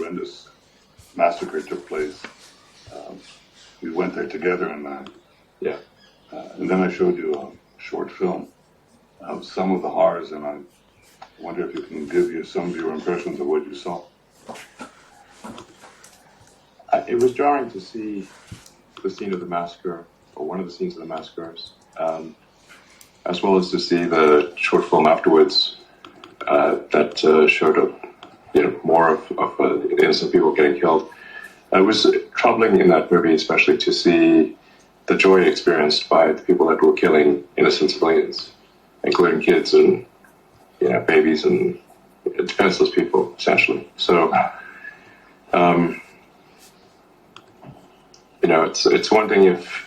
horrendous massacre took place. We went there together, and then I showed you a short film of some of the horrors, and I wonder if you can give you some of your impressions of what you saw. It was jarring to see the scene of the massacre, or one of the scenes of the massacres, as well as to see the short film afterwards that showed more of innocent people getting killed. It was troubling in that movie, especially to see the joy experienced by the people that were killing innocent civilians, including kids and babies and defenseless people, essentially. So, it's one thing if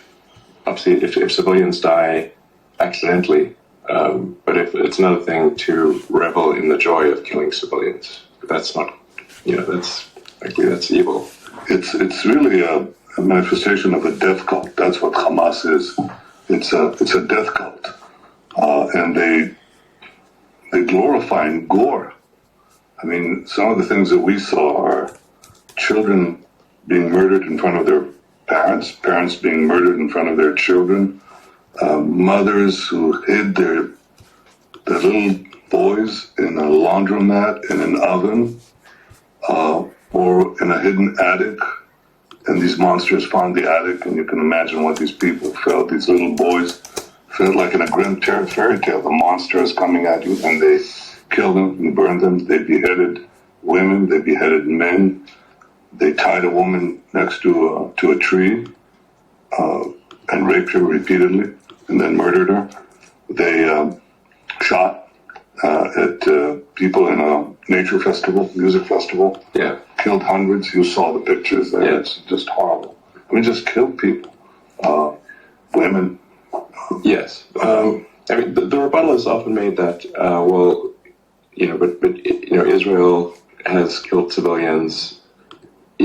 civilians die accidentally, but if it's another thing to revel in the joy of killing civilians. That's not, that's evil. It's really a manifestation of a death cult. That's what Hamas is. It's a death cult, and they glorify gore. I mean, some of the things that we saw are children being murdered in front of their parents being murdered in front of their children, mothers who hid their little boys in a laundromat, in an oven, or in a hidden attic, and these monsters found the attic, and you can imagine what these people felt. These little boys felt like in a grim fairy tale. The monster is coming at you, and they killed them and burned them. They beheaded women, they beheaded men. They tied a woman next to a tree and raped her repeatedly, and then murdered her. They shot at people in a nature festival, music festival. Yeah. Killed hundreds. You saw the pictures there. Yeah. It's just horrible. I mean, just killed people. Women. Yes. The rebuttal is often made that, Israel has killed civilians,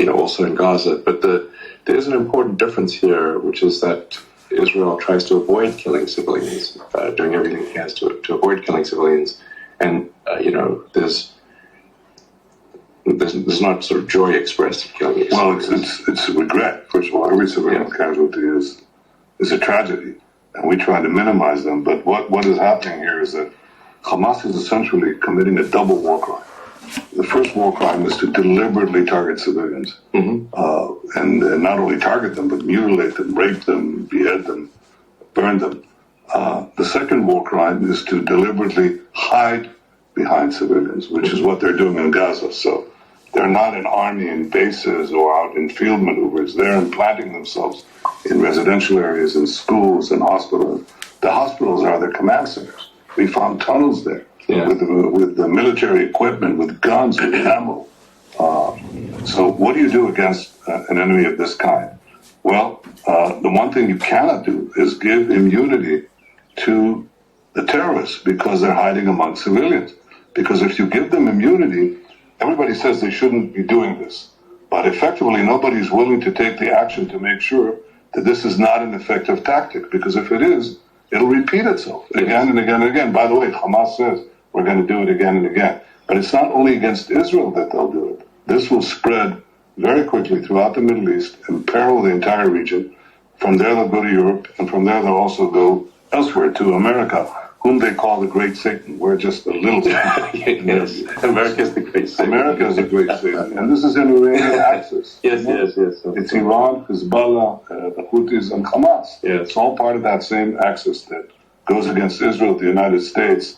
also in Gaza. But there is an important difference here, which is that Israel tries to avoid killing civilians, doing everything it has to avoid killing civilians. And, there's not sort of joy expressed in killing civilians. Well, it's regret. First of all, every civilian casualty is a tragedy, and we try to minimize them. But what is happening here is that Hamas is essentially committing a double war crime. The first war crime is to deliberately target civilians, and not only target them, but mutilate them, rape them, behead them, burn them. The second war crime is to deliberately hide behind civilians, which is what they're doing in Gaza. So they're not an army in bases or out in field maneuvers. They're implanting themselves in residential areas, in schools, and hospitals. The hospitals are their command centers. We found tunnels there. Yeah. With the military equipment, with guns, with ammo. So what do you do against an enemy of this kind? Well, the one thing you cannot do is give immunity to the terrorists because they're hiding among civilians. Because if you give them immunity, everybody says they shouldn't be doing this. But effectively, nobody's willing to take the action to make sure that this is not an effective tactic. Because if it is, it'll repeat itself again and again and again. By the way, Hamas says we're going to do it again and again. But it's not only against Israel that they'll do it. This will spread very quickly throughout the Middle East, imperil the entire region. From there they'll go to Europe, and from there they'll also go elsewhere to America, whom they call the Great Satan. We're just a little Satan. Yes, America is the Great Satan. America is the Great Satan. And this is an Iranian axis. Yes. It's Iran, Hezbollah, the Houthis, and Hamas. Yes. It's all part of that same axis that goes against Israel, the United States,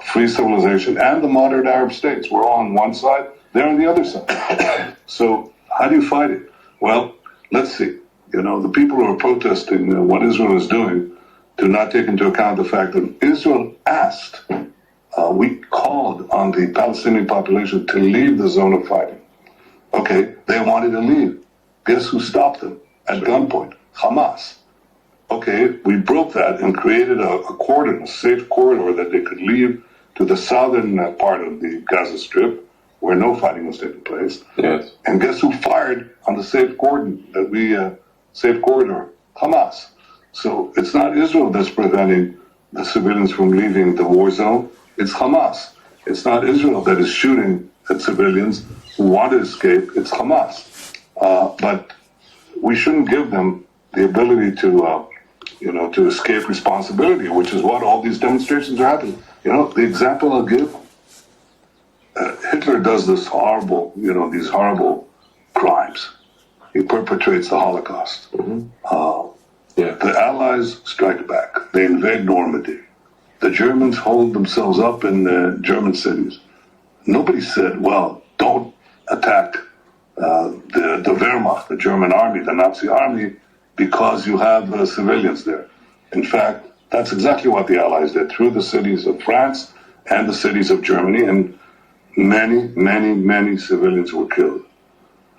free civilization, and the modern Arab states. We're all on one side, they're on the other side. So how do you fight it? Well, let's see. The people who are protesting what Israel is doing do not take into account the fact that Israel asked, we called on the Palestinian population to leave the zone of fighting. Okay, they wanted to leave. Guess who stopped them at gunpoint? Hamas. Okay, we broke that and created a cordon, a safe corridor that they could leave to the southern part of the Gaza Strip, where no fighting was taking place. Yes. And guess who fired on the safe cordon that we safe corridor? Hamas. So it's not Israel that's preventing the civilians from leaving the war zone. It's Hamas. It's not Israel that is shooting at civilians who want to escape. It's Hamas. But we shouldn't give them the ability to escape responsibility, which is what all these demonstrations are happening. The example I'll give, Hitler does these horrible crimes. He perpetrates the Holocaust. The Allies strike back. They invade Normandy. The Germans hold themselves up in German cities. Nobody said, well, don't attack the Wehrmacht, the German army, the Nazi army, because you have civilians there. In fact, that's exactly what the Allies did through the cities of France and the cities of Germany, and many, many, many civilians were killed.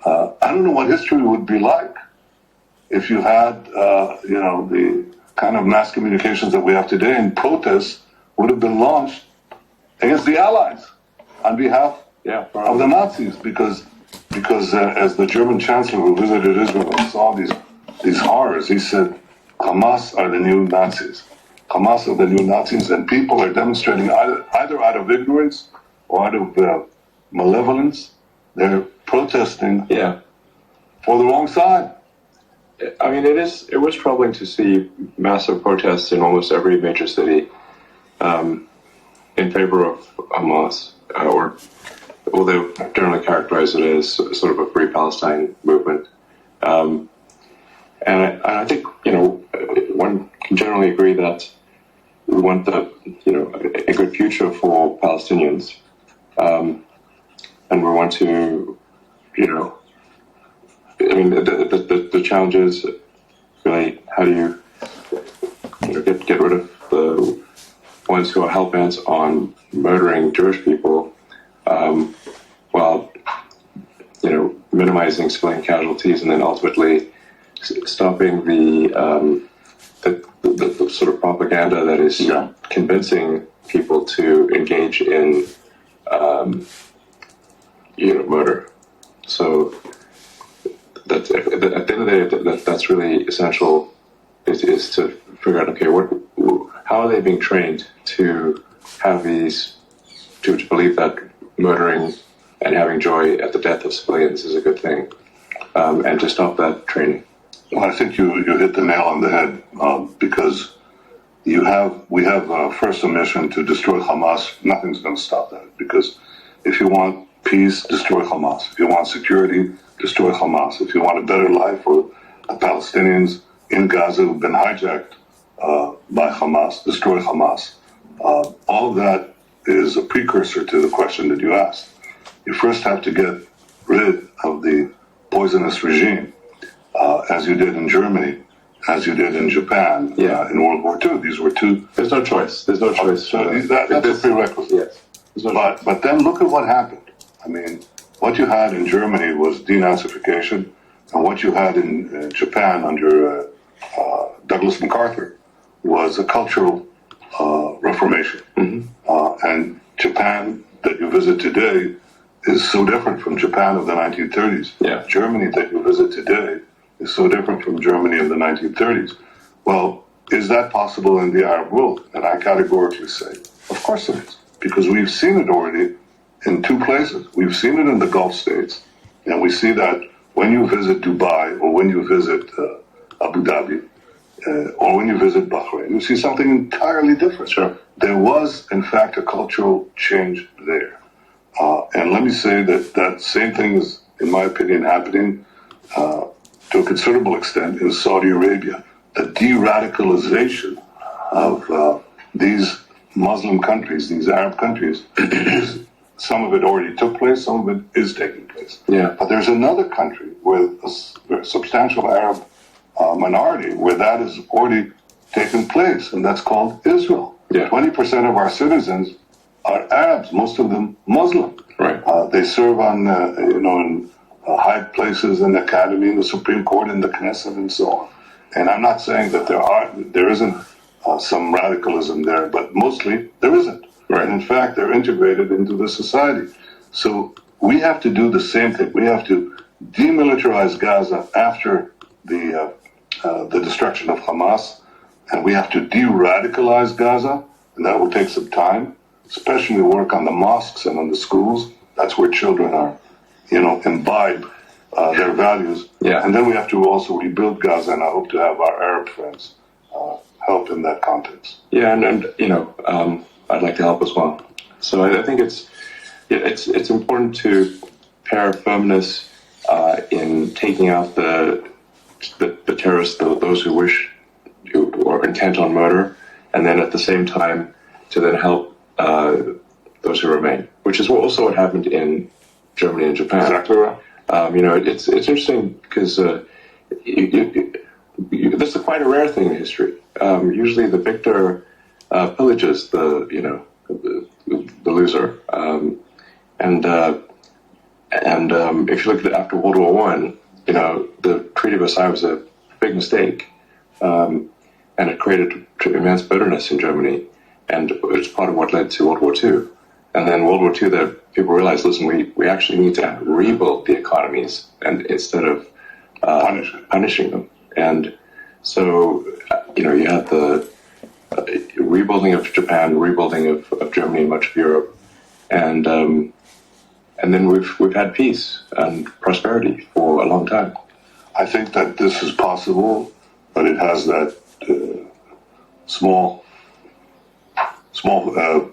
I don't know what history would be like if you had, the kind of mass communications that we have today, and protests would have been launched against the Allies on behalf of the Nazis, because as the German chancellor who visited Israel and saw these horrors, he said, Hamas are the new Nazis. Hamas are the new Nazis, and people are demonstrating either out of ignorance or out of malevolence. They're protesting for the wrong side. I mean, it was troubling to see massive protests in almost every major city in favor of Hamas, or they generally characterize it as sort of a Free Palestine movement. And I think, one can generally agree that we want a good future for Palestinians. And we want to, the challenge is really how do you get rid of the ones who are hell-bent on murdering Jewish people while, minimizing civilian casualties, and then ultimately stopping the sort of propaganda that is convincing people to engage in murder. So that's at the end of the day, that's really essential. Is to figure out, okay, how are they being trained to have to believe that murdering and having joy at the death of civilians is a good thing, and to stop that training. Well, I think you hit the nail on the head, because we have first a mission to destroy Hamas. Nothing's going to stop that, because if you want peace, destroy Hamas. If you want security, destroy Hamas. If you want a better life for the Palestinians in Gaza who've been hijacked by Hamas, destroy Hamas. All of that is a precursor to the question that you asked. You first have to get rid of the poisonous regime, as you did in Germany, as you did in Japan in World War II. These were two... There's no choice. There's no choice. So that's a prerequisite. Yes. But then look at what happened. I mean, what you had in Germany was denazification, and what you had in Japan under Douglas MacArthur was a cultural reformation. And Japan that you visit today is so different from Japan of the 1930s. Germany that you visit today is so different from Germany of the 1930s. Well, is that possible in the Arab world? And I categorically say, of course it is, because we've seen it already in two places. We've seen it in the Gulf states, and we see that when you visit Dubai or when you visit Abu Dhabi or when you visit Bahrain, you see something entirely different. There was, in fact, a cultural change there. And let me say that same thing is, in my opinion, happening to a considerable extent in Saudi Arabia. The de-radicalization of these Muslim countries, these Arab countries, some of it already took place, some of it is taking place. But there's another country with a substantial Arab minority where that has already taken place, and that's called Israel. 20% of our citizens are Arabs, most of them Muslim. They serve on, in high places in the academy, in the Supreme Court, in the Knesset, and so on. And I'm not saying that there isn't some radicalism there, but mostly there isn't. And in fact, they're integrated into the society. So we have to do the same thing. We have to demilitarize Gaza after the destruction of Hamas, and we have to de-radicalize Gaza, and that will take some time. especially work on the mosques and on the schools. That's where children are, imbibe their values. Yeah. And then we have to also rebuild Gaza, and I hope to have our Arab friends help in that context. Yeah, and I'd like to help as well. So I think it's important to pair firmness in taking out the terrorists, those who are intent on murder, and then at the same time to then help those who remain, which is also what happened in Germany and Japan. Exactly right. It's interesting because this is quite a rare thing in history. Usually the victor pillages the loser. And if you look at it after World War One, the Treaty of Versailles was a big mistake, and it created immense bitterness in Germany, and it's part of what led to World War Two. And then World War II, people realized, listen, we actually need to rebuild the economies and instead of punishing them. And so, you had the rebuilding of Japan, rebuilding of Germany and much of Europe, and then we've had peace and prosperity for a long time. I think that this is possible, but it has that small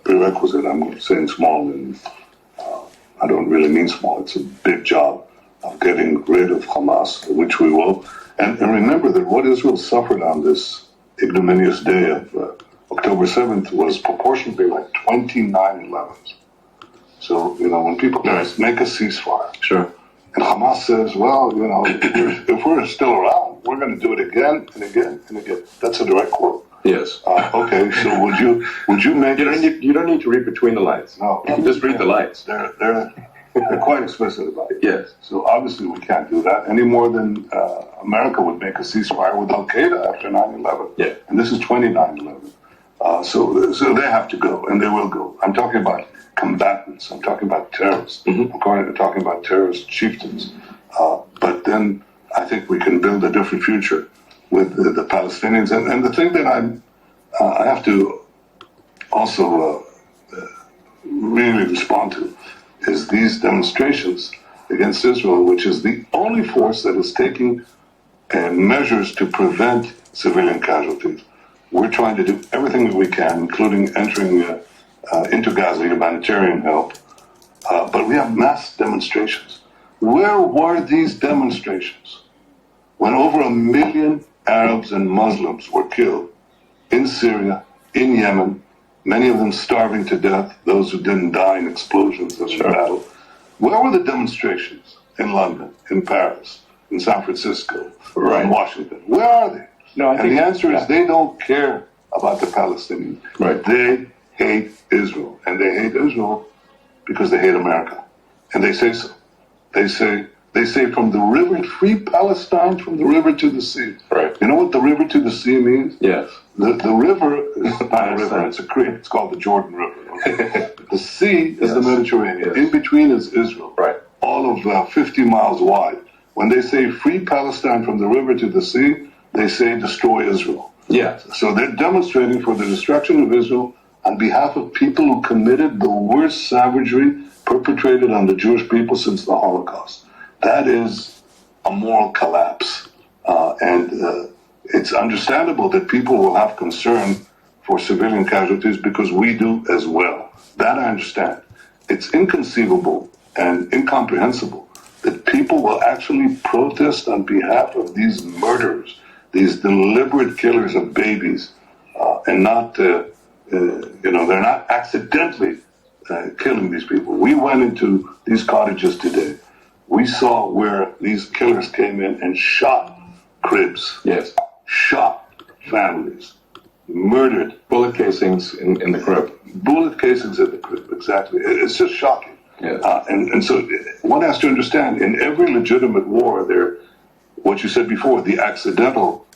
prerequisite. I'm saying small, and I don't really mean small. It's a big job of getting rid of Hamas, which we will. And remember that what Israel suffered on this ignominious day of October 7th was proportionately like 29 11s. So, when people make a ceasefire, sure, and Hamas says, well, if we're still around, we're going to do it again and again and again. That's a direct quote. Yes. Okay. So would you make? You don't need to read between the lines. No. You can just read the lines. They're quite explicit about it. Yes. So obviously we can't do that any more than America would make a ceasefire with Al Qaeda after 9/11. Yeah. And this is 29/11. So they have to go, and they will go. I'm talking about combatants. I'm talking about terrorists. Mm-hmm. I'm talking about terrorist chieftains. But then I think we can build a different future with the Palestinians. And the thing that I have to also really respond to is these demonstrations against Israel, which is the only force that is taking measures to prevent civilian casualties. We're trying to do everything that we can, including entering into Gaza humanitarian help, but we have mass demonstrations. Where were these demonstrations when over 1 million Arabs and Muslims were killed in Syria, in Yemen, many of them starving to death, those who didn't die in explosions of the battle? Where were the demonstrations in London, in Paris, in San Francisco, in Washington? Where are they? And the answer is they don't care about the Palestinians. Right. They hate Israel. And they hate Israel because they hate America. And they say so. They say from the river, free Palestine from the river to the sea. Right. You know what the river to the sea means? Yes. The river is not a river, it's a creek. It's called the Jordan River. Okay? The sea is the Mediterranean. Yes. In between is Israel. Right. All of 50 miles wide. When they say free Palestine from the river to the sea, they say destroy Israel. Yeah. So they're demonstrating for the destruction of Israel on behalf of people who committed the worst savagery perpetrated on the Jewish people since the Holocaust. That is a moral collapse. And it's understandable that people will have concern for civilian casualties because we do as well. That I understand. It's inconceivable and incomprehensible that people will actually protest on behalf of these murderers, these deliberate killers of babies, and not, they're not accidentally killing these people. We went into these cottages today. We saw where these killers came in and shot cribs. Yes. Shot families. Murdered. Bullet casings in the crib. Bullet casings in the crib, exactly. It's just shocking. Yes. And so one has to understand, in every legitimate war, there, what you said before, the accidental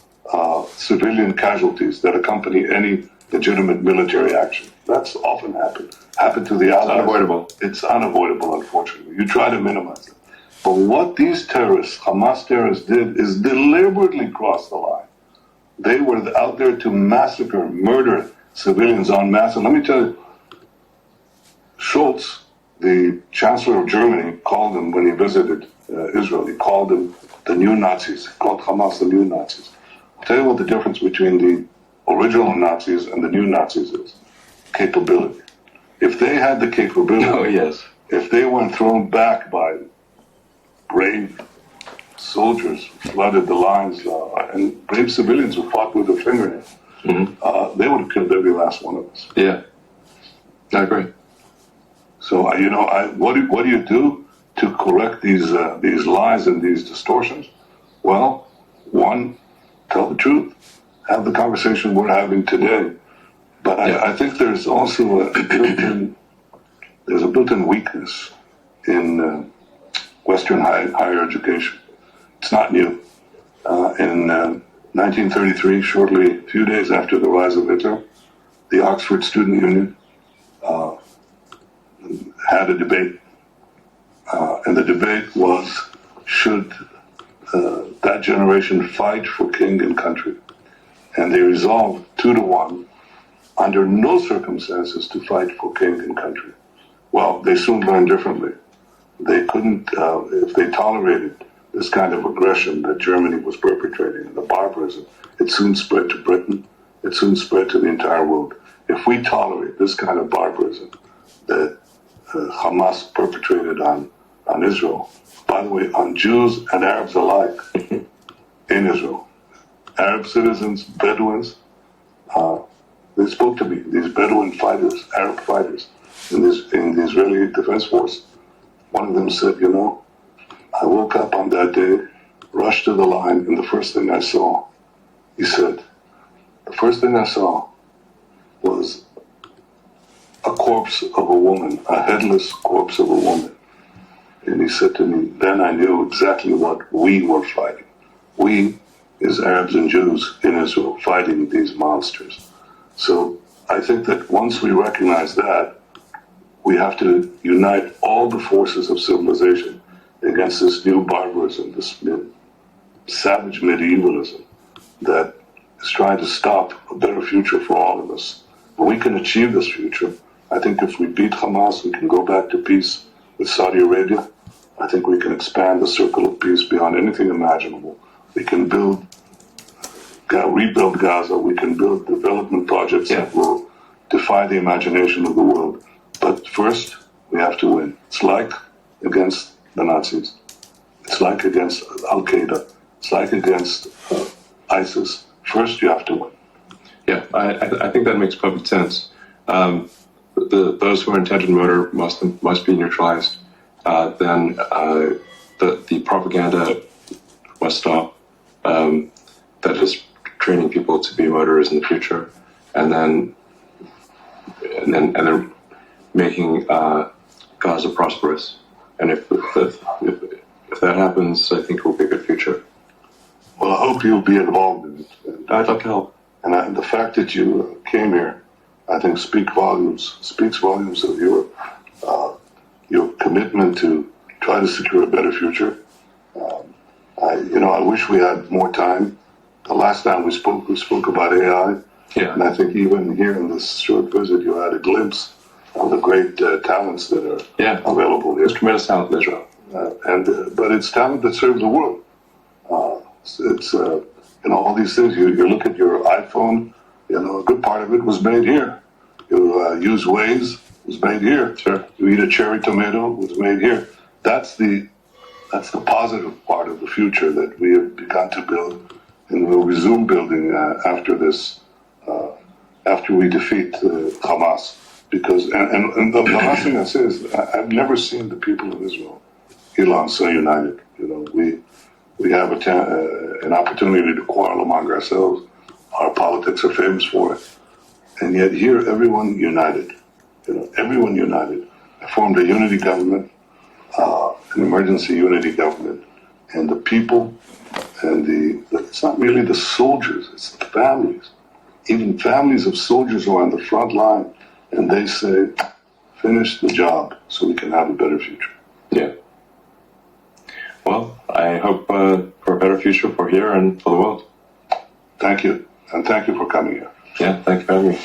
civilian casualties that accompany any legitimate military action. That's often happened to the Allies. It's unavoidable. It's unavoidable, unfortunately. You try to minimize it. But what these terrorists, Hamas terrorists, did is deliberately cross the line. They were out there to massacre, murder civilians en masse. And let me tell you, Schultz, the Chancellor of Germany, called them when he visited Israel. He called them the new Nazis. He called Hamas the new Nazis. I'll tell you what the difference between the original Nazis and the new Nazis is. Capability. If they had the capability, if they weren't thrown back by brave soldiers who flooded the lines and brave civilians who fought with their fingernails, they would have killed every last one of us. Yeah, I agree. So, what do you do to correct these lies and these distortions? Well, one, tell the truth. Have the conversation we're having today. But I think there's also a built-in weakness in Western higher education. It's not new. In 1933, shortly, a few days after the rise of Hitler, the Oxford Student Union had a debate. And the debate was, should that generation fight for king and country? And they resolved 2-1, under no circumstances to fight for king and country. Well, they soon learned differently. They couldn't, if they tolerated this kind of aggression that Germany was perpetrating, and the barbarism, it soon spread to Britain, it soon spread to the entire world. If we tolerate this kind of barbarism that Hamas perpetrated on Israel, by the way, on Jews and Arabs alike in Israel, Arab citizens, Bedouins, they spoke to me, these Bedouin fighters, Arab fighters in the Israeli Defense Force. One of them said, I woke up on that day, rushed to the line, and the first thing I saw, he said, the first thing I saw was a corpse of a woman, a headless corpse of a woman. And he said to me, then I knew exactly what we were fighting. We is Arabs and Jews in Israel fighting these monsters. So I think that once we recognize that, we have to unite all the forces of civilization against this new barbarism, this savage medievalism that is trying to stop a better future for all of us. But we can achieve this future. I think if we beat Hamas, we can go back to peace with Saudi Arabia. I think we can expand the circle of peace beyond anything imaginable. We can rebuild Gaza. We can build development projects that will defy the imagination of the world. But first, we have to win. It's like against the Nazis. It's like against Al-Qaeda. It's like against ISIS. First, you have to win. Yeah, I think that makes perfect sense. Those who are intent on murder must be neutralized. Then the propaganda must stop. That is training people to be murderers in the future, and then making Gaza prosperous. And if that happens, I think it will be a good future. Well, I hope you'll be involved in it. I'd love to help. And the fact that you came here, I think, speaks volumes of your commitment to try to secure a better future. I wish we had more time. The last time we spoke about AI. Yeah. And I think even here in this short visit, you had a glimpse of the great talents that are available here. There's tremendous talent in Israel. But it's talent that serves the world. It's all these things. You look at your iPhone, a good part of it was made here. You use Waze, it was made here. Sure. You eat a cherry tomato, it was made here. That's the positive part of the future that we have begun to build, and we'll resume building after this, after we defeat Hamas. Because and the last thing I say is I've never seen the people of Israel, Eilon, so united. We have an opportunity to quarrel among ourselves. Our politics are famous for it, and yet here everyone united. Everyone united. I formed a unity government, an emergency unity government, and the people, and it's not merely the soldiers, it's the families. Even families of soldiers who are on the front line, and they say, finish the job so we can have a better future. Yeah. Well, I hope for a better future for here and for the world. Thank you, and thank you for coming here. Yeah, thank you for having me.